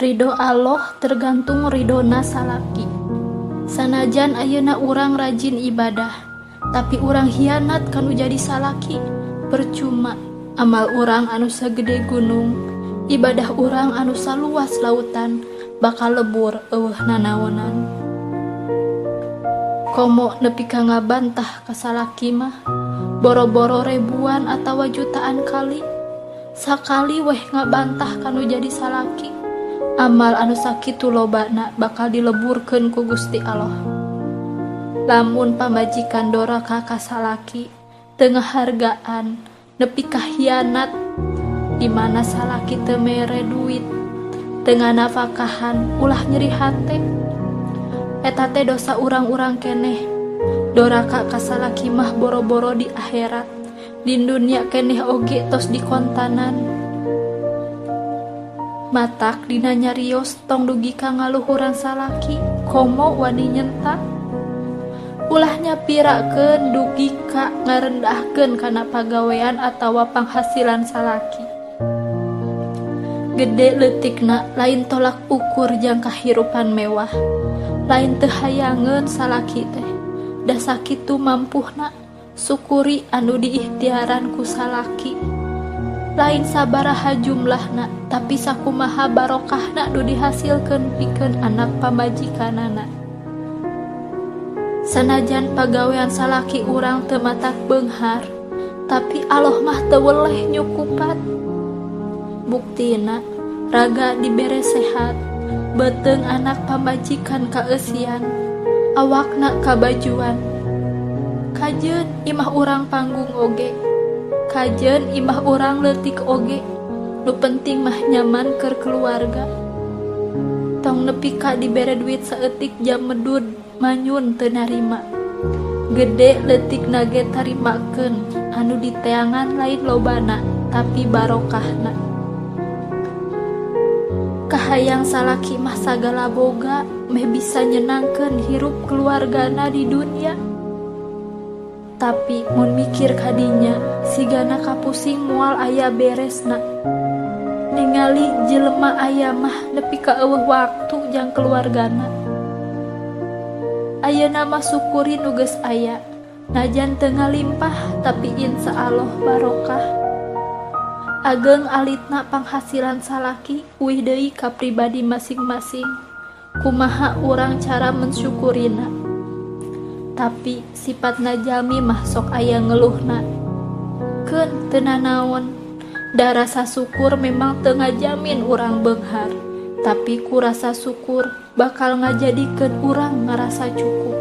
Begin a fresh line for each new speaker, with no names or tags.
Ridho Allah tergantung ridona salaki. Sanajan ayeuna urang rajin ibadah, tapi urang hianat kanu jadi salaki, percuma. Amal urang anu sagede gunung, ibadah urang anu saluas lautan, bakal lebur eueuh nanaonan. Komo nepi ka ngabantah ka salaki mah, boro-boro ribuan atawa jutaan kali. Sakali weh ngabantah kanu jadi salaki, amal anu sakitu lobana bakal dileburkeun ku Gusti Allah. Lamun pamajikan doraka ka salaki teu ngahargaan, nepi ka hianat, di mana salaki teu mere duit, teu nganafakahan, ulah nyeri hate. Eta teh dosa urang-urang keneh. Doraka ka salaki mah boro-boro di akhirat, di dunia keneh oge tos dikontanan. Matak dina nyarios tong dugi ka ngaluhuran salaki, komo wani nyentak. Ulah nyapirakeun dugi ka ngarendahkeun kana pagawean atawa penghasilan salaki. Gede leutikna lain tolak ukur jang kahirupan mewah, lain teu hayangeun salaki teh. Da sakitu mampuhna, syukuri anu diikhtiaran ku salaki. Lain sabaraha jumlahna, tapi sakumaha barokahna nu dihasilkeun pikeun anak pamajikanana. Sanajan pagawean salaki urang teu matak beunghar, tapi Allah mah teu weleh nyukupat. Buktina, raga dibere sehat, beuteung anak pamajikan kaeusian, awakna kabajuan. Kajeun imah urang panggung oge, kajeun imah urang leutik oge, nu penting mah nyaman keur keluarga. Tong nepi ka dibere duit saeutik jam medud manyun teu narima. Gede leutikna ge tarimakeun, anu diteangan lain lobana tapi barokahna. Kahayang salaki mah sagala boga meh bisa nyenangkeun hirup keluargana di dunia. Tapi mun mikir kadinya, sigana kapusing moal aya beresna. Ningali jelema aya mah nepi ka eueuh waktu jang keluargana. Ayeuna mah syukuri nu geus aya, najan teu ngalimpah tapi insya Allah barokah. Ageng alitna penghasilan salaki, uih deui ka pribadi masing-masing, kumaha urang cara mensyukurina. Tapi sifatna jalmi mah sok aya ngeluhna. Keun teu nanaon, da rasa syukur memang teu ngajamin urang beunghar, tapi ku rasa syukur bakal ngajadikeun urang ngarasa cukup.